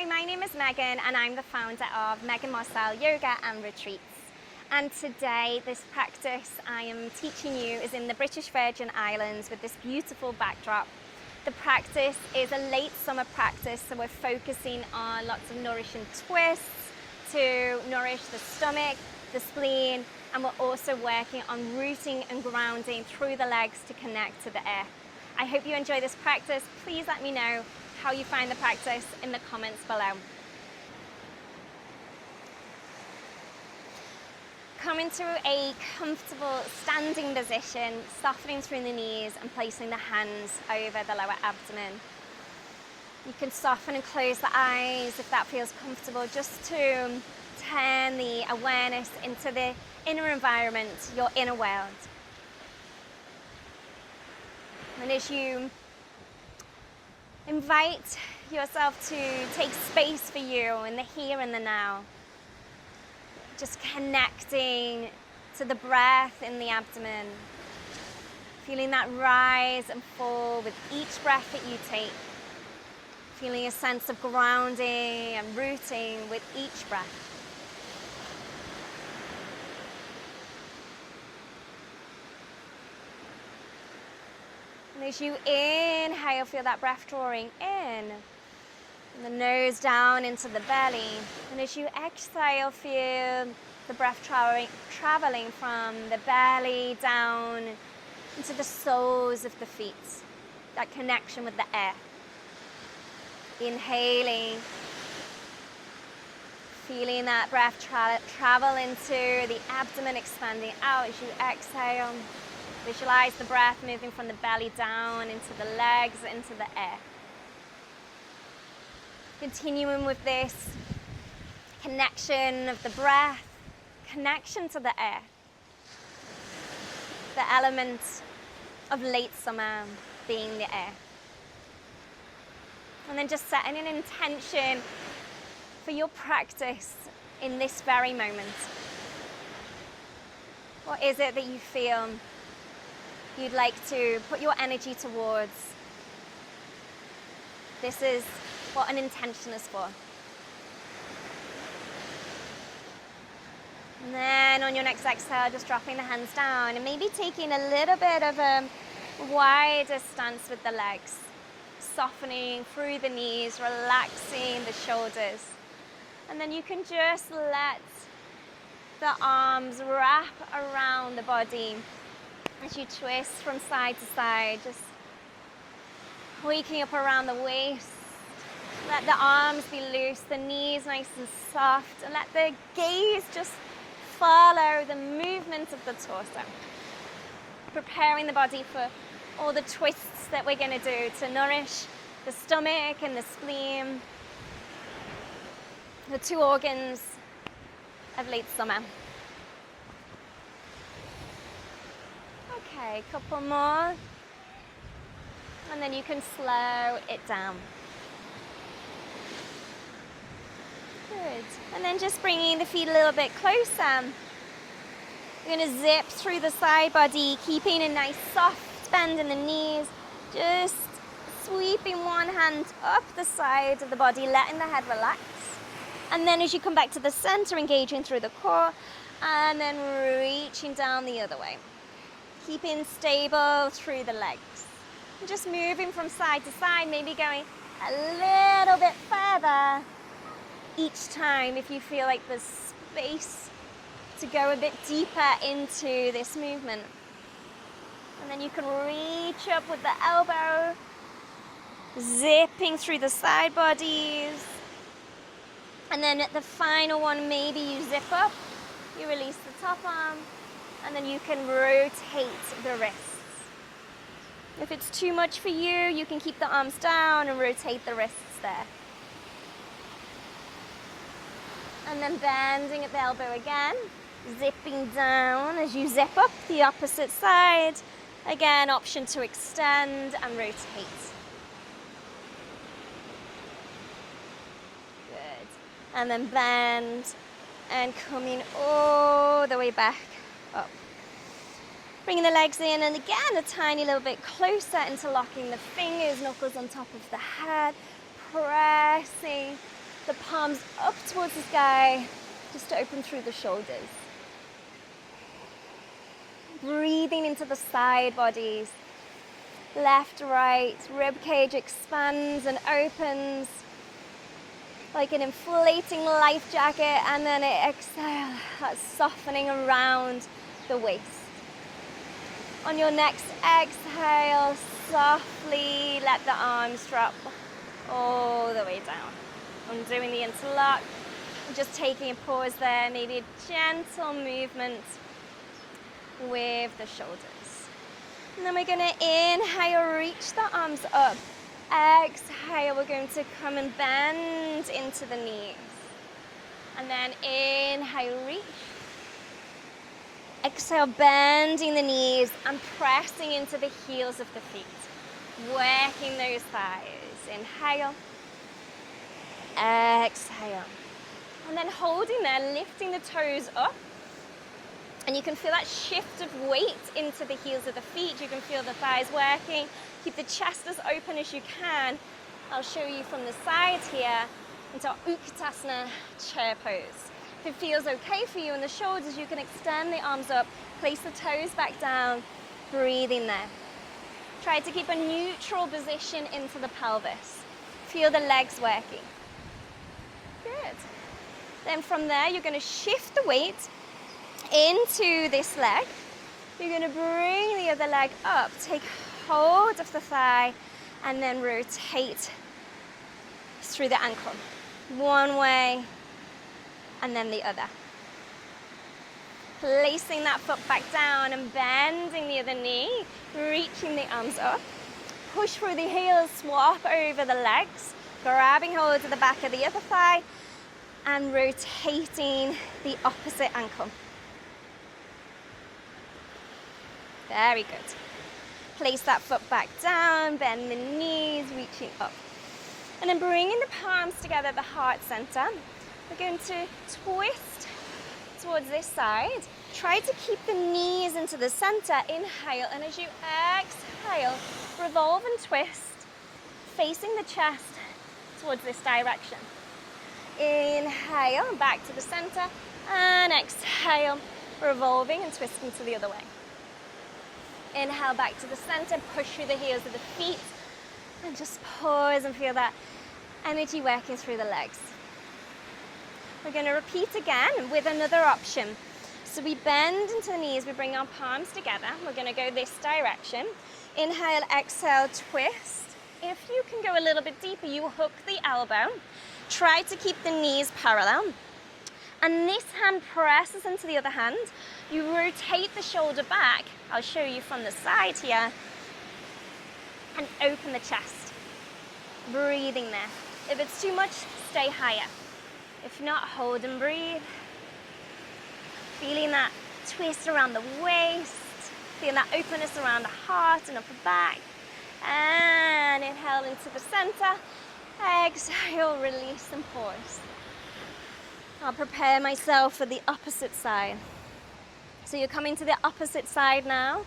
my name is Megan and I'm the founder of Megan Marcel Yoga and Retreats. And today this practice I am teaching you is in the British Virgin Islands with this beautiful backdrop. The practice is a late summer practice, so we're focusing on lots of nourishing twists to nourish the stomach, the spleen, and we're also working on rooting and grounding through the legs to connect to the earth. I hope you enjoy this practice. Please let me know how you find the practice in the comments below. Come into a comfortable standing position, softening through the knees and placing the hands over the lower abdomen. You can soften and close the eyes if that feels comfortable, just to turn the awareness into the inner environment, your inner world. And as you invite yourself to take space for you in the here and the now, just connecting to the breath in the abdomen, feeling that rise and fall with each breath that you take, feeling a sense of grounding and rooting with each breath. And as you inhale, feel that breath drawing in, and the nose down into the belly. And as you exhale, feel the breath traveling from the belly down into the soles of the feet, that connection with the earth. Inhaling, feeling that breath travel into the abdomen, expanding out as you exhale. Visualize the breath moving from the belly down into the legs, into the earth. Continuing with this connection of the breath, connection to the earth. The element of late summer being the earth. And then just setting an intention for your practice in this very moment. What is it that you feel you'd like to put your energy towards? This is what an intention is for. And then on your next exhale, just dropping the hands down and maybe taking a little bit of a wider stance with the legs, softening through the knees, relaxing the shoulders. And then you can just let the arms wrap around the body as you twist from side to side, just waking up around the waist. Let the arms be loose, the knees nice and soft, and let the gaze just follow the movement of the torso. Preparing the body for all the twists that we're going to do to nourish the stomach and the spleen, the two organs of late summer. Okay, a couple more, and then you can slow it down. Good. And then just bringing the feet a little bit closer. You're going to zip through the side body, keeping a nice soft bend in the knees. Just sweeping one hand up the side of the body, letting the head relax. And then as you come back to the center, engaging through the core, and then reaching down the other way. Keeping stable through the legs. And just moving from side to side, maybe going a little bit further each time if you feel like there's space to go a bit deeper into this movement. And then you can reach up with the elbow, zipping through the side bodies. And then at the final one, maybe you zip up, you release the top arm, and then you can rotate the wrists. If it's too much for you, you can keep the arms down and rotate the wrists there. And then bending at the elbow again, zipping down as you zip up the opposite side. Again, option to extend and rotate. Good. And then bend and coming all the way back up. Bringing the legs in, and again, a tiny little bit closer, interlocking the fingers, knuckles on top of the head, pressing the palms up towards the sky, just to open through the shoulders. Breathing into the side bodies. Left, right, rib cage expands and opens like an inflating life jacket, and then it exhale, that's softening around the waist. On your next exhale, softly let the arms drop all the way down. Undoing the interlock, just taking a pause there, maybe a gentle movement with the shoulders. And then we're going to inhale, reach the arms up. Exhale, we're going to come and bend into the knees. And then inhale, reach. Exhale, bending the knees and pressing into the heels of the feet. Working those thighs. Inhale. Exhale. And then holding there, lifting the toes up. And you can feel that shift of weight into the heels of the feet. You can feel the thighs working. Keep the chest as open as you can. I'll show you from the side here into our Utkatasana chair pose. If it feels okay for you in the shoulders, you can extend the arms up, place the toes back down, breathing there. Try to keep a neutral position into the pelvis. Feel the legs working. Good. Then from there, you're going to shift the weight into this leg. You're going to bring the other leg up, take hold of the thigh, and then rotate through the ankle. One way, and then the other. Placing that foot back down and bending the other knee, reaching the arms up. Push through the heels, swap over the legs, grabbing hold of the back of the other thigh, and rotating the opposite ankle. Very good. Place that foot back down, bend the knees, reaching up. And then bringing the palms together at the heart center. We're going to twist towards this side. Try to keep the knees into the center. Inhale, and as you exhale, revolve and twist, facing the chest towards this direction. Inhale, back to the center, and exhale, revolving and twisting to the other way. Inhale back to the center, push through the heels of the feet, and just pause and feel that energy working through the legs. We're going to repeat again with another option. So we bend into the knees, we bring our palms together. We're going to go this direction. Inhale, exhale, twist. If you can go a little bit deeper, you hook the elbow. Try to keep the knees parallel. And this hand presses into the other hand. You rotate the shoulder back. I'll show you from the side here. And open the chest. Breathing there. If it's too much, stay higher. If not, hold and breathe. Feeling that twist around the waist. Feeling that openness around the heart and upper back. And inhale into the center. Exhale, release and pause. I'll prepare myself for the opposite side. So you're coming to the opposite side now.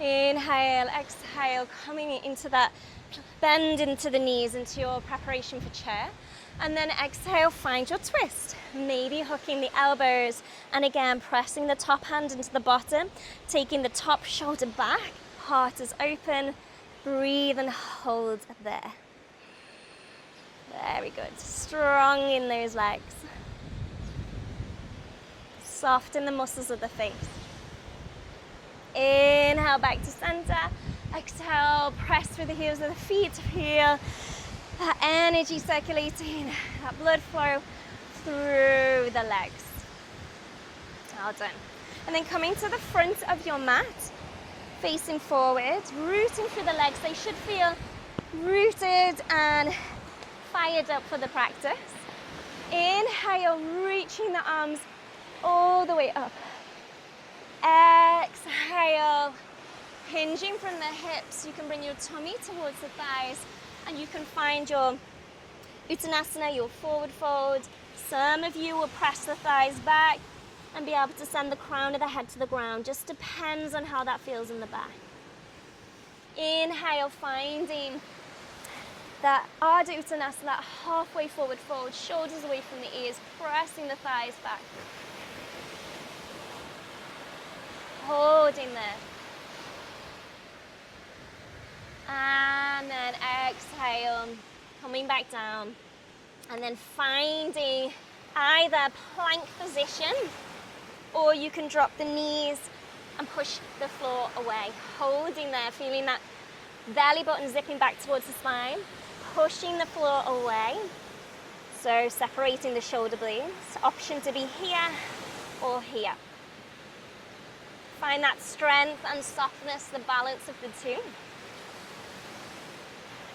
Inhale, exhale, coming into that bend into the knees, into your preparation for chair. And then exhale, find your twist. Maybe hooking the elbows, and again, pressing the top hand into the bottom, taking the top shoulder back, heart is open, breathe and hold there. Very good. Strong in those legs. Soften the muscles of the face. Inhale back to center. Exhale, press through the heels of the feet to feel that energy circulating, that blood flow through the legs. Well done. And then coming to the front of your mat, facing forward, rooting through the legs. They should feel rooted and fired up for the practice. Inhale, reaching the arms all the way up. Exhale, hinging from the hips. You can bring your tummy towards the thighs, and you can find your Uttanasana, your forward fold. Some of you will press the thighs back and be able to send the crown of the head to the ground. Just depends on how that feels in the back. Inhale, finding that Ardha Uttanasana, that halfway forward fold, shoulders away from the ears, pressing the thighs back. Holding there. And then exhale, coming back down. And then finding either plank position, or you can drop the knees and push the floor away. Holding there, feeling that belly button zipping back towards the spine, pushing the floor away. So separating the shoulder blades. Option to be here or here. Find that strength and softness, the balance of the two.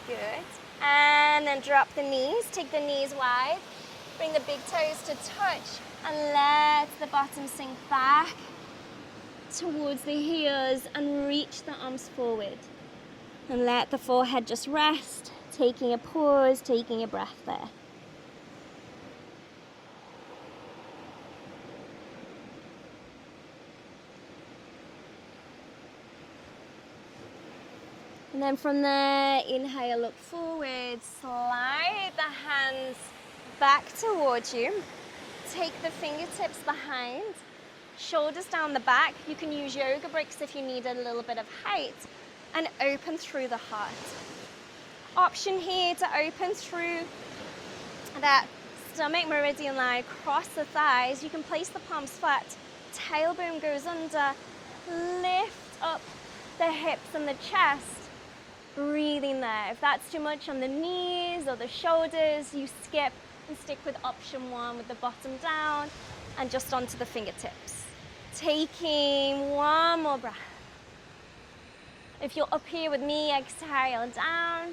Good. And then drop the knees, take the knees wide. Bring the big toes to touch and let the bottom sink back towards the heels and reach the arms forward. And let the forehead just rest, taking a pause, taking a breath there. And then from there, inhale, look forward, slide the hands back towards you. Take the fingertips behind, shoulders down the back. You can use yoga bricks if you need a little bit of height, and open through the heart. Option here to open through that stomach meridian line across the thighs. You can place the palms flat, tailbone goes under, lift up the hips and the chest. Breathing there. If that's too much on the knees or the shoulders, you skip and stick with option one with the bottom down and just onto the fingertips. Taking one more breath. If you're up here with me, exhale down.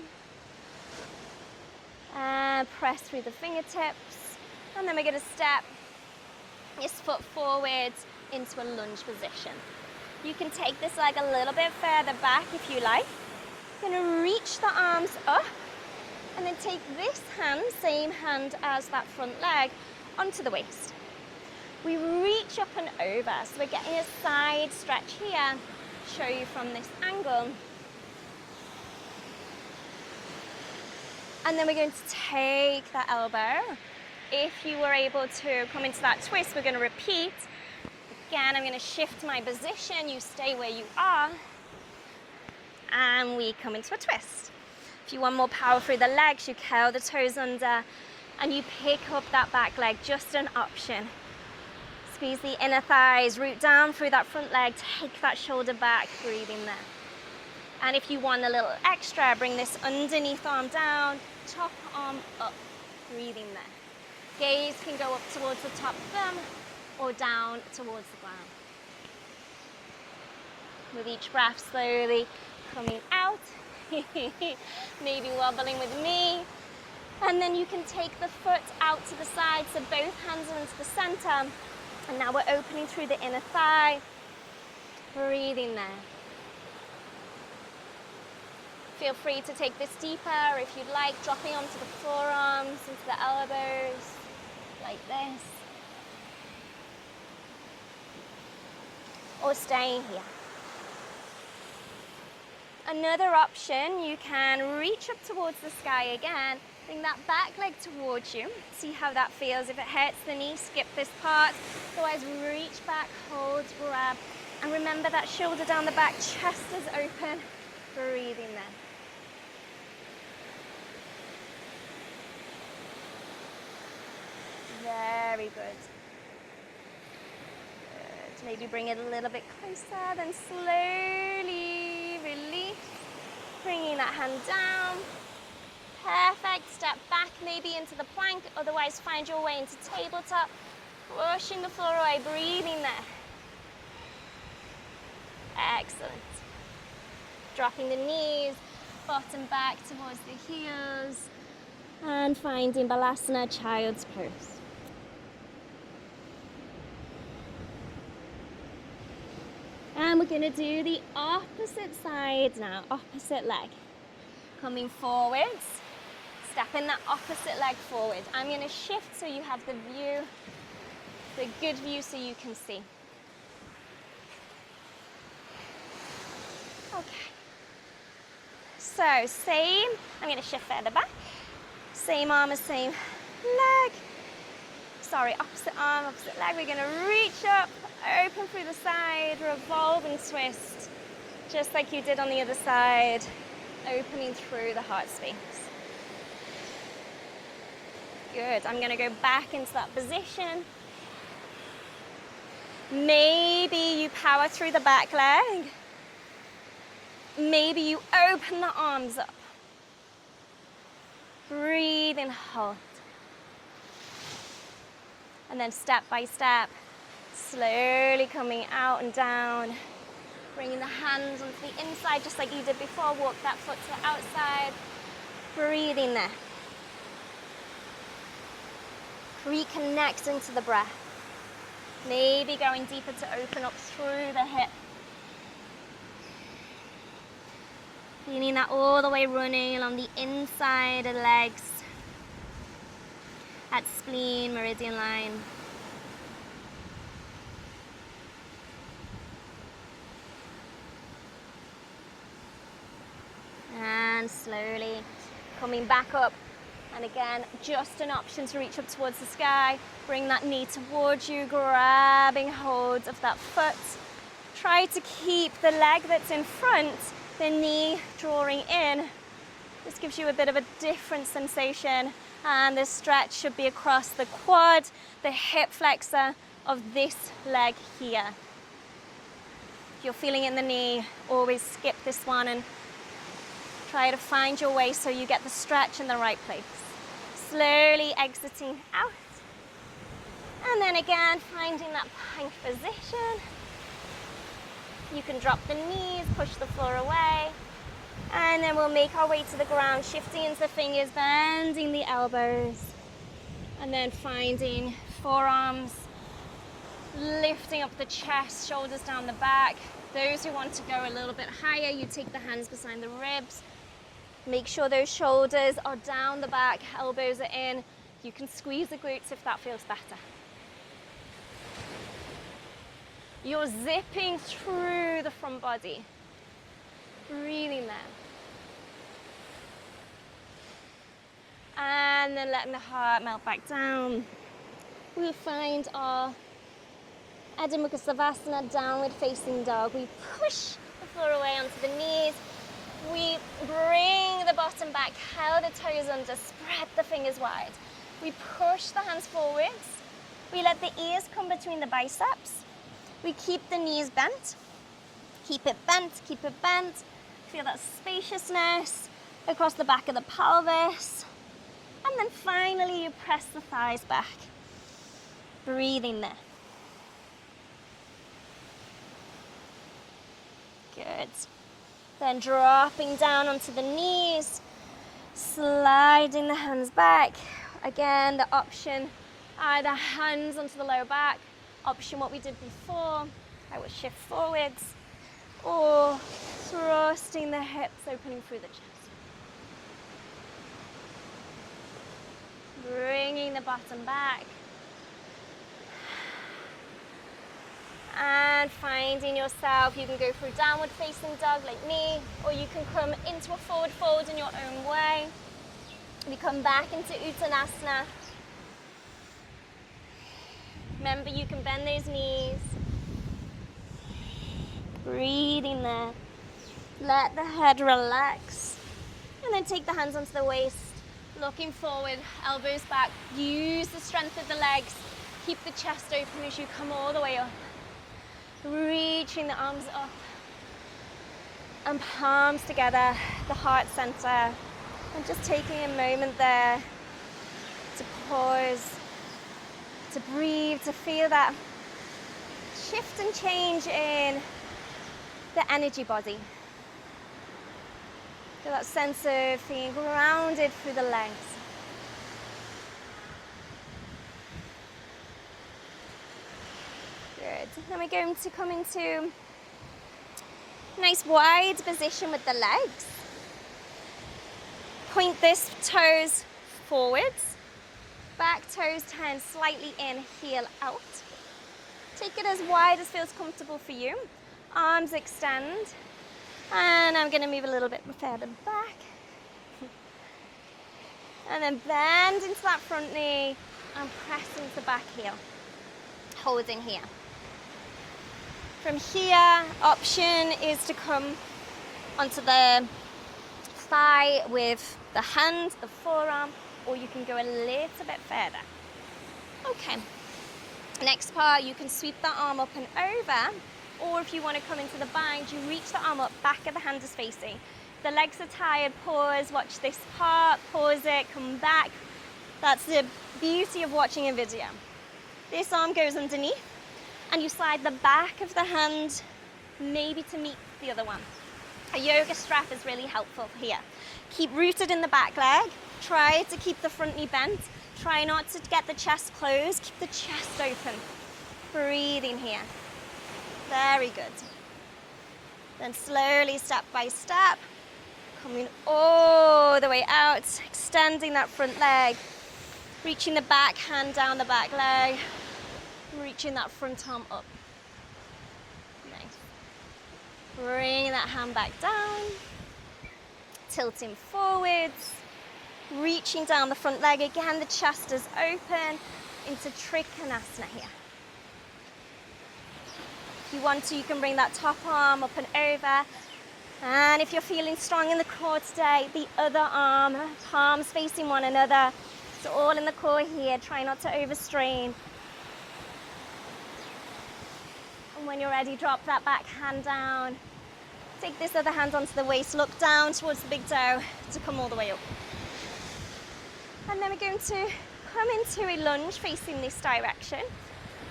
And press through the fingertips. And then we're going to step this foot forward into a lunge position. You can take this leg a little bit further back if you like. You're going to reach the arms up and then take this hand, same hand as that front leg, onto the waist. We reach up and over, so we're getting a side stretch here. Show you from this angle. And then we're going to take that elbow. If you were able to come into that twist, we're going to repeat. Again, I'm going to shift my position. You stay where you are. And we come into a twist. If you want more power through the legs, you curl the toes under and you pick up that back leg, just an option. Squeeze the inner thighs, root down through that front leg, take that shoulder back, breathing there. And if you want a little extra, bring this underneath arm down, top arm up, breathing there. Gaze can go up towards the top thumb or down towards the ground. With each breath, slowly coming out, maybe wobbling with me. And then you can take the foot out to the side, so both hands are into the center. And now we're opening through the inner thigh, breathing there. Feel free to take this deeper if you'd like, dropping onto the forearms, into the elbows, like this. Or staying here. Another option, you can reach up towards the sky again, bring that back leg towards you, see how that feels. If it hurts the knee, skip this part. Otherwise, reach back, hold, grab, and remember that shoulder down the back, chest is open, breathing there. Very good. Good. Maybe bring it a little bit closer, then slowly release. Bringing that hand down. Perfect. Step back maybe into the plank. Otherwise, find your way into tabletop. Pushing the floor away, breathing there. Excellent. Dropping the knees, bottom back towards the heels. And finding Balasana, child's pose. And we're going to do the opposite side now, opposite leg. Coming forwards, stepping that opposite leg forward. I'm going to shift so you have the view, the good view so you can see. Okay. So same, I'm going to shift further back. Same arm as same leg. Sorry, opposite arm, opposite leg. We're going to reach up, open through the side, revolve and twist, just like you did on the other side, opening through the heart space. Good. I'm going to go back into that position. Maybe you power through the back leg. Maybe you open the arms up. Breathe and hold. And then step by step, slowly coming out and down. Bringing the hands onto the inside, just like you did before. Walk that foot to the outside. Breathing there. Reconnecting to the breath. Maybe going deeper to open up through the hip. Feeling that all the way running along the inside of the legs. At spleen, meridian line. And slowly coming back up. And again, just an option to reach up towards the sky. Bring that knee towards you, grabbing hold of that foot. Try to keep the leg that's in front, the knee drawing in. This gives you a bit of a different sensation. And the stretch should be across the quad, the hip flexor of this leg here. If you're feeling it in the knee, always skip this one and try to find your way so you get the stretch in the right place. Slowly exiting out. And then again, finding that plank position. You can drop the knees, push the floor away. And then we'll make our way to the ground, shifting into the fingers, bending the elbows. And then finding forearms, lifting up the chest, shoulders down the back. Those who want to go a little bit higher, you take the hands behind the ribs. Make sure those shoulders are down the back, elbows are in. You can squeeze the glutes if that feels better. You're zipping through the front body. Breathing there. And then letting the heart melt back down. We'll find our Adho Mukha Savasana, downward facing dog. We push the floor away onto the knees. We bring the bottom back, curl the toes under, spread the fingers wide. We push the hands forwards. We let the ears come between the biceps. We keep the knees bent. Keep it bent, keep it bent. Feel that spaciousness across the back of the pelvis. And then finally you press the thighs back. Breathing there. Good. Then dropping down onto the knees, sliding the hands back. Again, the option, either hands onto the lower back, option what we did before, I will shift forwards, or thrusting the hips, opening through the chest. Bringing the bottom back. And finding yourself, you can go through downward facing dog like me, or you can come into a forward fold in your own way. We come back into Uttanasana. Remember, you can bend those knees. Breathing there. Let the head relax. And then take the hands onto the waist, looking forward, elbows back. Use the strength of the legs. Keep the chest open as you come all the way up. Reaching the arms up and palms together, the heart center, and just taking a moment there to pause, to breathe, to feel that shift and change in the energy body. Feel that sense of being grounded through the legs. Good. Then we're going to come into a nice wide position with the legs. Point this toes forwards. Back toes turn slightly in, heel out. Take it as wide as feels comfortable for you. Arms extend. And I'm going to move a little bit further back. And then bend into that front knee and press into back heel. Holding here. From here, option is to come onto the thigh with the hand, the forearm, or you can go a little bit further. Okay. Next part, you can sweep that arm up and over, or if you want to come into the bind, you reach the arm up, back of the hand is facing. The legs are tired, pause, watch this part, pause it, come back. That's the beauty of watching a video. This arm goes underneath, and you slide the back of the hand maybe to meet the other one. A yoga strap is really helpful here. Keep rooted in the back leg. Try to keep the front knee bent. Try not to get the chest closed. Keep the chest open. Breathing here. Very good. Then slowly, step by step, coming all the way out, extending that front leg, reaching the back hand down the back leg, reaching that front arm up. Nice. Bring that hand back down, tilting forwards, reaching down the front leg again, the chest is open into Trikonasana here. If you want to, you can bring that top arm up and over. And if you're feeling strong in the core today, the other arm, palms facing one another. So all in the core here, try not to overstrain. And when you're ready, drop that back hand down. Take this other hand onto the waist, look down towards the big toe to come all the way up. And then we're going to come into a lunge facing this direction.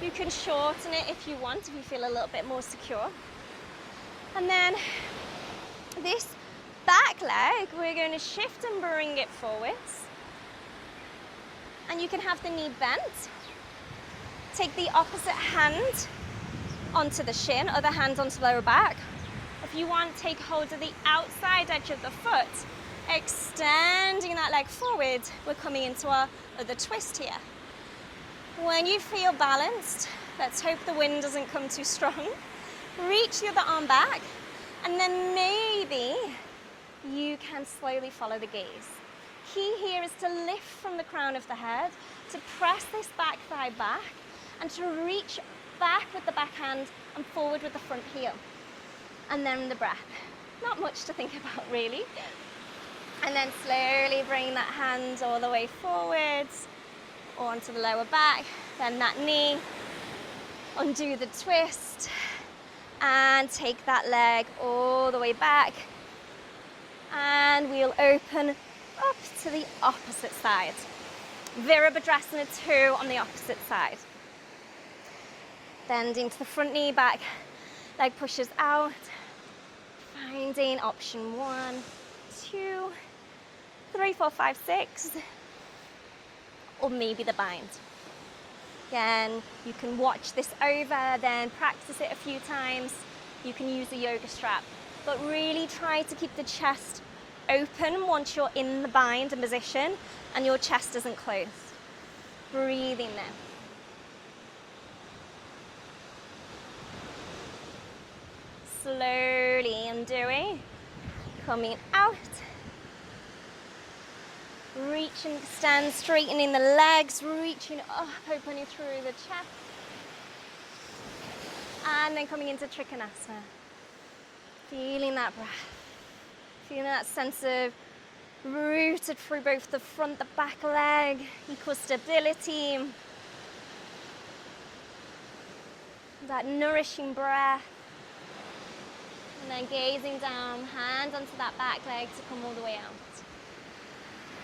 You can shorten it if you want, if you feel a little bit more secure. And then this back leg, we're going to shift and bring it forwards. And you can have the knee bent. Take the opposite hand onto the shin, other hand onto the lower back. If you want, take hold of the outside edge of the foot, extending that leg forward. We're coming into our other twist here. When you feel balanced, let's hope the wind doesn't come too strong. Reach the other arm back, and then maybe you can slowly follow the gaze. Key here is to lift from the crown of the head, to press this back thigh back, and to reach back with the back hand and forward with the front heel. And then the breath. Not much to think about, really. And then slowly bring that hand all the way forwards, or onto the lower back, then that knee, undo the twist, and take that leg all the way back, and we'll open up to the opposite side. Virabhadrasana 2 on the opposite side. Bending to the front knee, back leg pushes out, finding option 1, 2, 3, 4, 5, 6, or maybe the bind. Again, you can watch this over, then practice it a few times. You can use a yoga strap, but really try to keep the chest open once you're in the bind and position and your chest isn't closed. Breathing there. Slowly undoing, coming out. Reach and extend, straightening the legs, reaching up, opening through the chest. And then coming into Trikonasana. Feeling that breath. Feeling that sense of rooted through both the front, the back leg, equal stability. That nourishing breath. And then gazing down, hand onto that back leg to come all the way out.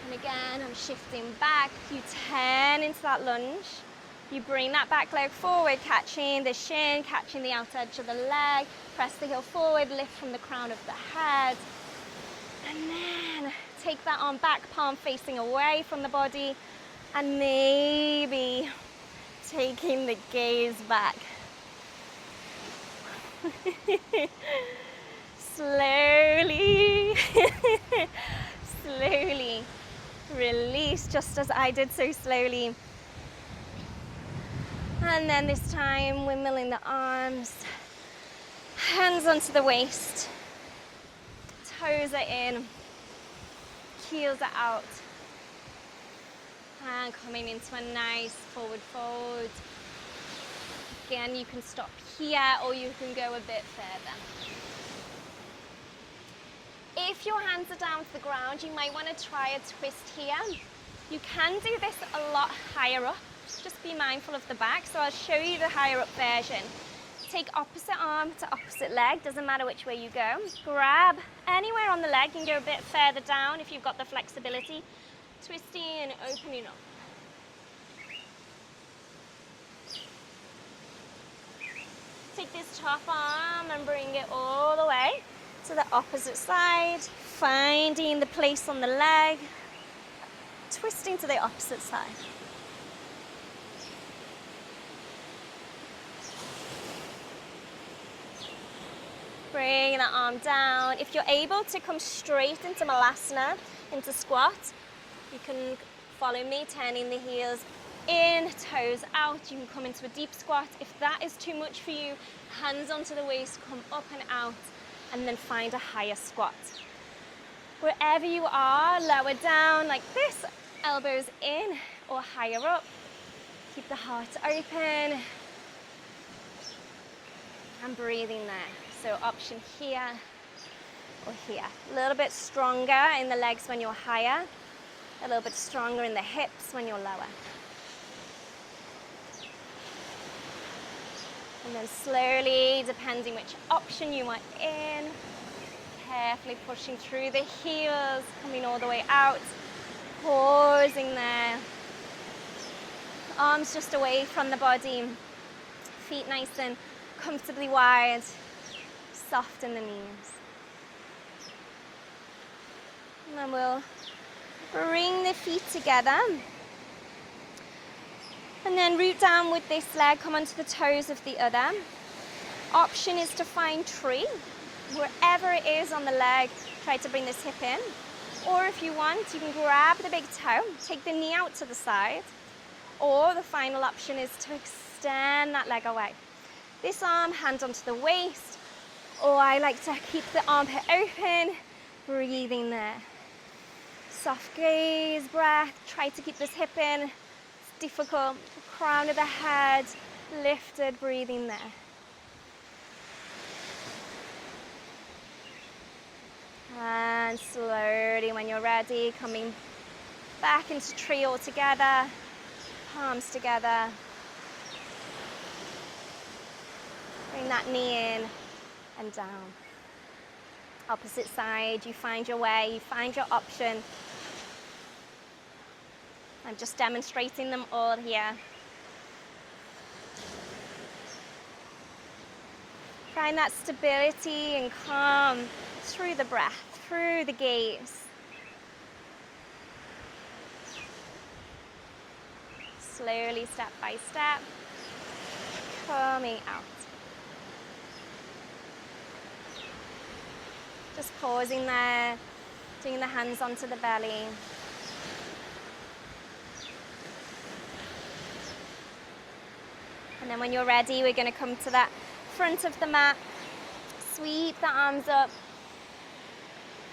And again, I'm shifting back. You turn into that lunge. You bring that back leg forward, catching the shin, catching the outer edge of the leg. Press the heel forward, lift from the crown of the head. And then take that arm back, palm facing away from the body. And maybe taking the gaze back. Slowly, slowly release, just as I did so slowly. And then this time, we're milling the arms, hands onto the waist. Toes are in, heels are out. And coming into a nice forward fold. Again, you can stop here or you can go a bit further. If your hands are down to the ground, you might want to try a twist here. You can do this a lot higher up. Just be mindful of the back. So I'll show you the higher up version. Take opposite arm to opposite leg, doesn't matter which way you go. Grab anywhere on the leg and go a bit further down if you've got the flexibility. Twisting and opening up. Take this top arm and bring it all the way to the opposite side, finding the place on the leg, twisting to the opposite side. Bring that arm down. If you're able to come straight into Malasana, into squat, you can follow me, turning the heels in, toes out. You can come into a deep squat. If that is too much for you, hands onto the waist, come up and out, and then find a higher squat. Wherever you are, lower down like this, elbows in or higher up. Keep the heart open and breathing there. So option here or here. A little bit stronger in the legs when you're higher, a little bit stronger in the hips when you're lower. And then slowly, depending which option you are in, carefully pushing through the heels, coming all the way out, pausing there. Arms just away from the body, feet nice and comfortably wide, soften the knees. And then we'll bring the feet together. And then root down with this leg, come onto the toes of the other. Option is to find tree. Wherever it is on the leg, try to bring this hip in. Or if you want, you can grab the big toe, take the knee out to the side. Or the final option is to extend that leg away. This arm, hand onto the waist. Or I like to keep the armpit open, breathing there. Soft gaze, breath, try to keep this hip in. It's difficult. Crown of the head, lifted, breathing there. And slowly, when you're ready, coming back into tree all together, palms together. Bring that knee in and down. Opposite side, you find your way, you find your option. I'm just demonstrating them all here. Find that stability and calm through the breath, through the gaze. Slowly, step by step, coming out. Just pausing there, doing the hands onto the belly. And then when you're ready, we're going to come to that front of the mat. Sweep the arms up.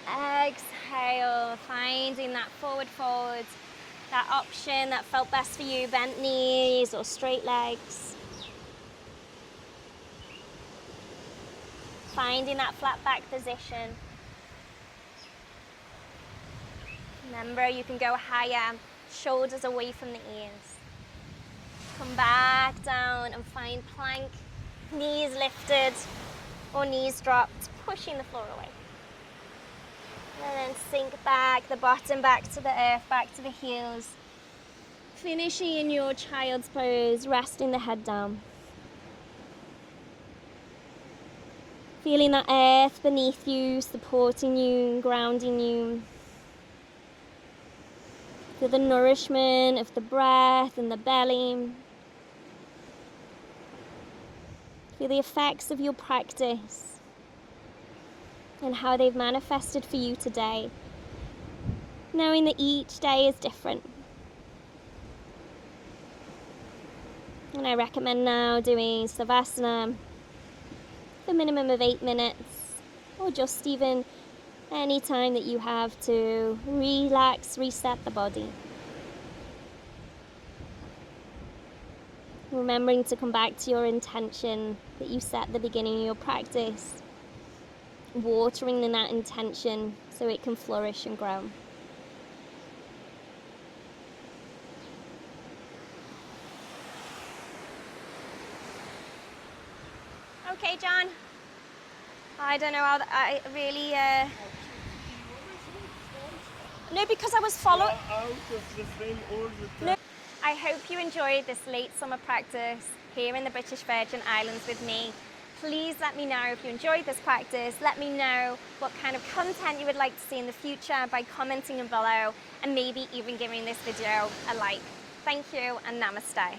Exhale, finding that forward fold, that option that felt best for you, bent knees or straight legs. Finding that flat back position. Remember, you can go higher, shoulders away from the ears. Come back down and find plank, knees lifted or knees dropped, pushing the floor away. And then sink back, the bottom back to the earth, back to the heels. Finishing in your child's pose, resting the head down. Feeling that earth beneath you, supporting you, grounding you. Feel the nourishment of the breath and the belly. Feel the effects of your practice and how they've manifested for you today. Knowing that each day is different. And I recommend now doing Savasana for a minimum of 8 minutes, or just even Any time that you have to relax, reset the body. Remembering to come back to your intention that you set at the beginning of your practice. Watering in that intention so it can flourish and grow. Okay, John. I don't know how I really. No, because I was following. Out of the frame all the time. No. I hope you enjoyed this late summer practice here in the British Virgin Islands with me. Please let me know if you enjoyed this practice. Let me know what kind of content you would like to see in the future by commenting below and maybe even giving this video a like. Thank you and namaste.